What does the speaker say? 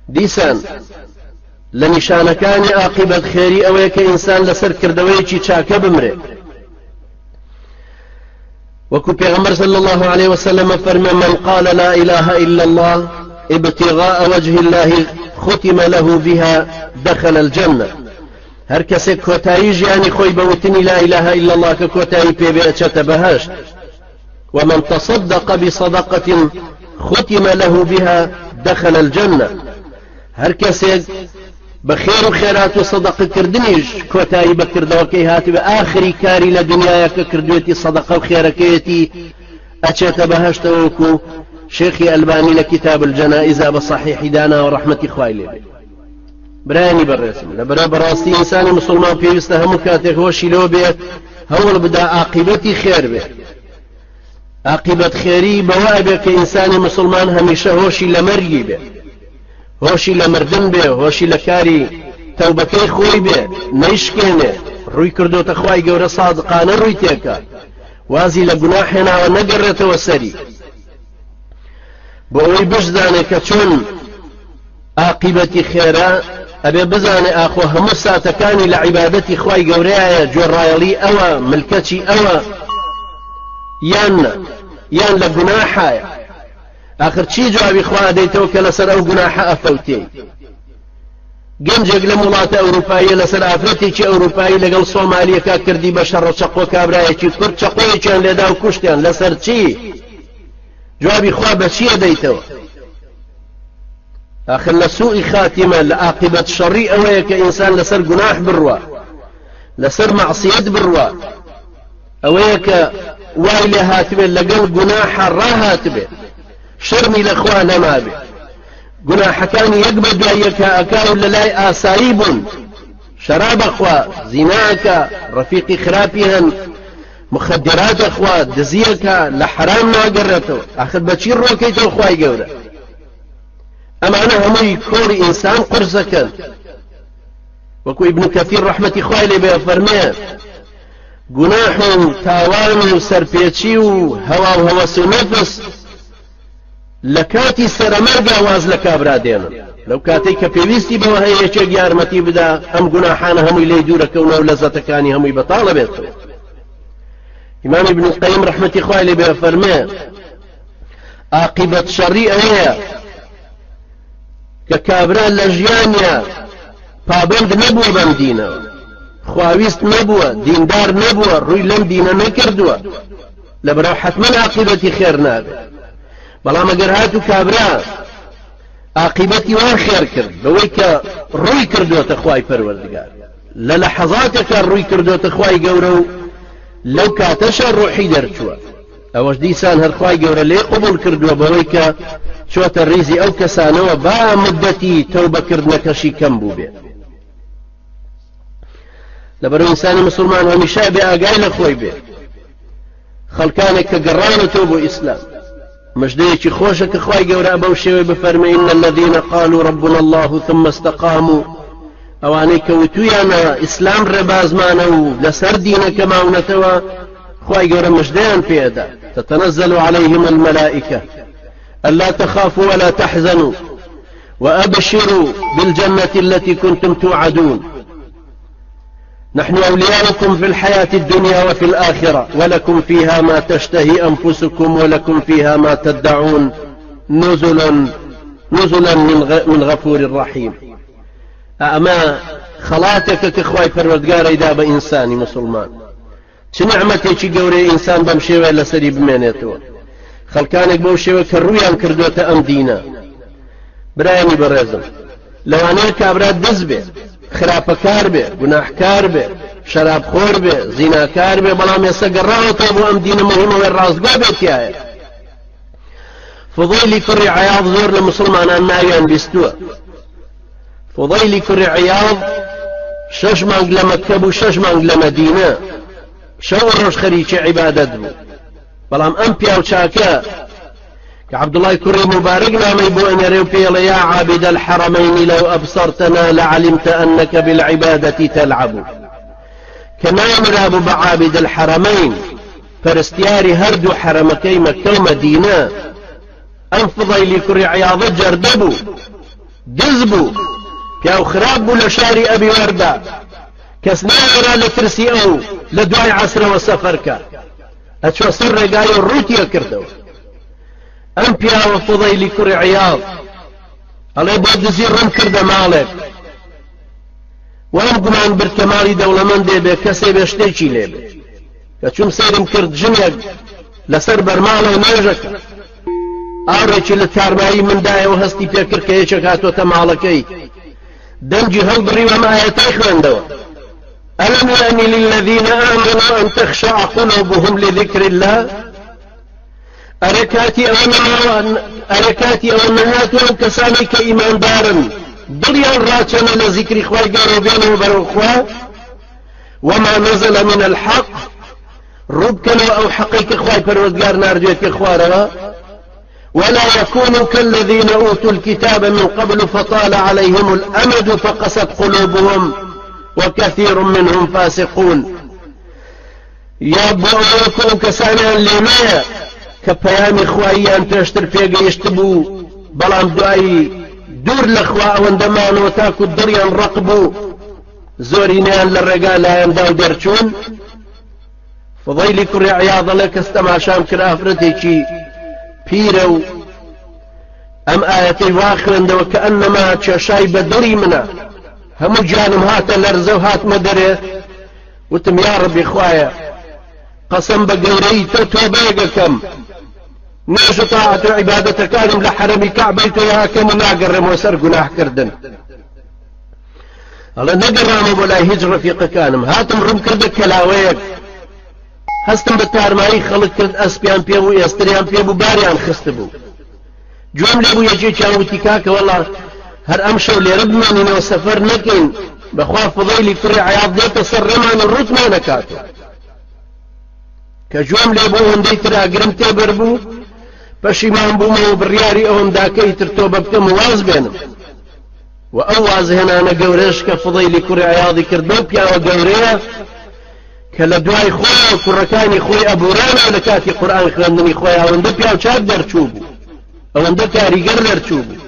دیسان لە نیشانەکانی عاقبەت خێری ئەوەیە کە ئینسان لەسەر کردەوەیەکی چاکە بمرێ. وەکو پێغەمبەر صلی الله عليه وسلم فەرمێ من قال لا إله إلا الله ابتغاء وجه الله ختم له بها دخل الجنة. هەر کەسێک کۆتایی ژیانی خۆی بەوتنی لا إله إلا الله کە کۆتایی پێبێ ئەچێتە بەهەشت. ومن تصدق بصدقة ختم له بها دخل الجنة. هەر کەسێک بخير وخيرات وصدقة كردنيش كوتاي بكردوكي هاتي بآخري كاري لدنيا كردوتي صدقة وخيركيتي أتشت بهشتوكو شيخي ألباني لكتاب الجنائز بصحيح دانا ورحمة إخوائي براني بالرسم لبرا براسي إنسان مسلمان في يستهم كاتك هوشي لو بيه هو بدا عاقبتي خير به عاقبت خيري بوابك إنسان مسلمان هميشه هوشي لمري به هۆشی لە مردن بێ هۆشی لە کاری تەوبەکەی خۆی بێ نەیشکێنێ ڕووی کردوتە خوای گەورە سادقانە ڕووی تێکە وازی لە گوناح هێناوە نەگەڕێتەوە سەری بۆ ئەوەی بشزانێ کە چۆن عاقبەتی خێرا ئەبێ بزانێ ئاخۆ هەموو ساتەکانی لە عیبادەتی خوای گەورەیە گوێڕایەڵی ئەوە ملکەچی ئەوە یان لە گوناحایە آخر چی جوابی خوا دەیتەوە کە لەسەر ئەو گوناحە ئەفەوتێ گەنجێک لە وڵاتە ئەوروپاییە لەسەر ئافرەتێکی ئەوروپایی لەگەڵ سۆمالیەکە کردی بە شەڕ و چەقۆ کابرایەکی کورد چەقۆیەکیان لێدا و کوشتیان لەسەر چی جوابی خوا بە چیە دەیتەوە آخر لە سوئی خاتیمە لە عاقبەت شەڕی ئەوەیە کە ئینسان لەسەر گوناح بڕوە لەسەر مەعسیەت بڕوە ئەوەیە کە وای لێ هاتبێت لەگەڵ گوناحە ڕاهاتبێت شرمی لەخوا نەمابێ گوناحەکانی یەک بە دوای یەکە ئەکاو لە لای ئاسایی بوون شەرابەخوا زیناکە ڕەفیقی خراپی هەن مخدراتەخوا دزیەکە لە حرام ناگەڕێتەوە ئاخر بەچی ڕۆکەیتەوە خوای گەورە ئەمانە هەمووی کۆڕی ئینسان قورسەکەن وەکو ئیبن کەثیر ڕەحمەتی خوای لێ بێ فەرمێ گوناح و تاوان و سەرپێچی و هەوا و هەوەس و نەفس لكاتي سرمرقا واز لكابرا دينا لو كاتي كبيويستي بوها يشيك يارمتي بدا هم قناحانا هم إلي دورك ونولزتكاني هم يبطال بيتو إمام ابن القيم رحمة إخوائي بفرمي عاقبة شريئة هي ككابرا لجيانيا پابند نبوه بم دينا خواويست نبوه ديندار نبوه روي لم دينا نكردوه لبرا حتما عاقبة خير نابه بەڵام ئەگەر هاتو کابرا عاقبەتی وان خێر کرد بەوەی کە ڕووی کردوتە خوای پەروەردگار لە لەحەزاتێکە ڕووی کردوتە خوای گەورە و لەو کاتەشە ڕوحی دەرچووە ئەوەش دیسان هەر خوای گەورە لێ قبول کردووە بەوەی کە چۆتە ڕیزی ئەو کەسانەوە با مدەتی تەوبەکردنەکەشی کەم بوو بێت لەبەرەوەی ئینسانی مسلمان هەمیشە بێ ئاگای لە خۆی بێ خەڵکانێک کە گەڕانەتەوە بۆ ئیسلام مجديك خوشك خواي قورا بوشي بفرمي إن الذين قالوا ربنا الله ثم استقاموا أوانيك وتويانا إسلام رباز مانو لسر دينك ماونتوا خواي قورا مجديان في هذا تتنزل عليهم الملائكة ألا تخافوا ولا تحزنوا وأبشروا بالجنة التي كنتم توعدون نحن أولياؤكم في الحياة الدنيا وفي الآخرة ولكم فيها ما تشتهي أنفسكم ولكم فيها ما تدعون نزلا من غفور رحيم أما خلاتك كخواي فروردگار إذا بإنساني مسلمان نعمتي چی گەورەی ئینسان بەم شێوە لەسەری بمێنێتەوە خەڵکانێک بەو شێوە کە ڕوویان کردوتە ئەم دینە برایانی بەڕێزم لەوانەیە کابرا دز بێ خراپەکار بێ گوناحکار بێ شەرابخۆر بێ زیناکار بێ بەڵام ئێستا گەڕاوەتەوە بۆ ئەم دینە مهمەوەی ڕازگا بێتیایە فضەیلی کوڕی عەیاض زۆر لە مسلمانان ناویان بیستووە فضەیلی کوڕی عەیاض 6 مانگ لە مەککە بوو 6 مانگ لە مەدینە شەو ڕۆژ خەریکی عیبادەت بوو بەڵام ئەم پیاو چاکە کە عەبدوڵای کوڕی مبارەک نامەی بۆ ئەنێرێ و پێڵێ یا عابد الحرمين لو أبصرتنا لعلمت أنك بالعبادة تلعب کە نامرابوو بە عابد الحرمين پەرستیاری هەردوو حرەمەکەی مەککە و مەدینە ئەم فضەیلی کوڕی عەیاض جەردە بوو دز بوو پیاو خراپ بوو لە شاری ئەبی وەردا کەس ناوەرا لە ترسی ئەو لە دوای عەسرەوە سەفەرکە ئەچوە سەر ڕێگای و ڕوتیە کردەوە ئەم پیاوە فوضەیلی کوڕی عیاض ئەڵێ بۆ دزی ڕم کردە ماڵێک وام گومان برد کە ماڵی دەوڵەمەندێ بێ کەسێ بێ شتێکی لێ بێ کە چوم سەیرم کرد ژنێک لەسەر بەرماڵە و نێژەکە ئاڕێکی لە تارمایی مندایەوە هەستی پێکرد کە یەکێک هاتۆتە ماڵەکەی دەنجی هەڵبڕی و ئەم ئاەتەی خوێندەوە ألم يأن للذين آمنوا أن تخشع قلوبهم لذكر الله أركاتي أو نهات أو كسانك إيمان دارا ضريا راتنا لذكر إخوة قاربين وبرخوة وما نزل من الحق ربكنا أو حقيق إخوة پروردگار نارجيت إخوة ولا يكونوا كالذين أوتوا الكتاب من قبل فطال عليهم الأمد فقست قلوبهم وكثير منهم فاسقون يا بوكم كسانا لما كبيام إخوائيان پێشتر پێگەیشت بوو بەڵام دوایی دوور لە خوا ئەوەندەمانەوە تاکو دڵیان ڕق بوو زۆرینیان لە ڕێگا لایەندا و دەرچوون فضەیلی کوڕی عیاض دەڵێ کەس تەماشام کرد ئافرەتێکی پیرە و ئەم ئاەتەی وا خوێندەوە کە ئەنەما کێشای بە دڵی منە هەموو جانم هاتە لەرزە و هاتمە دەرێ وتم یا ڕەبی خوایە قەسەم بە گەورەی تۆ تۆبەیەکەکەم نێژ و تاعەت و عیبادەتەکانم لە حەرەمی کەعبەی تۆ یاکەم و ناگەڕێمەوە سەر گوناحکردن ئەڵێ نەگەڕامە بۆ لای هیچ ڕەفیقەکانم هاتم ڕوم کردە کەلاوەیەک هەستم بە تارمایی خەڵک کرد ئەسپیان پێ بوو ئێستریان پێ بوو باریان خست بوو گوێم لێ بوو یەکێکیان وتی کاکە وەڵا هەر ئەم شەو لێرە بمێنینەوە سەفەر نەکەین بەخوا فضەیلی کوڕی عیاض دێتە سەر ڕێمان و ڕوتمان نەکاتەوە کە گوێم لێ بوو هەندەی تر ئاگرم تێبەر بوو پەشیمان بوومەوە بڕیاری ئەوم دا کە ئیتر تۆ بە بکەم و واز بێنم و ئەو وازهێنانە گەورەش کە فضەیلی کوڕی عیاضی کرد بەو پیاوە گەورەیە کە لە دوای خۆی و کوڕەکانی خۆی ئەبوورانەوە لە کاتی قورئان خوێندنی خۆی ئەوەندە پیاو چاک دەرچوو بوو ئەوەندە کاریگەر دەرچوو بوو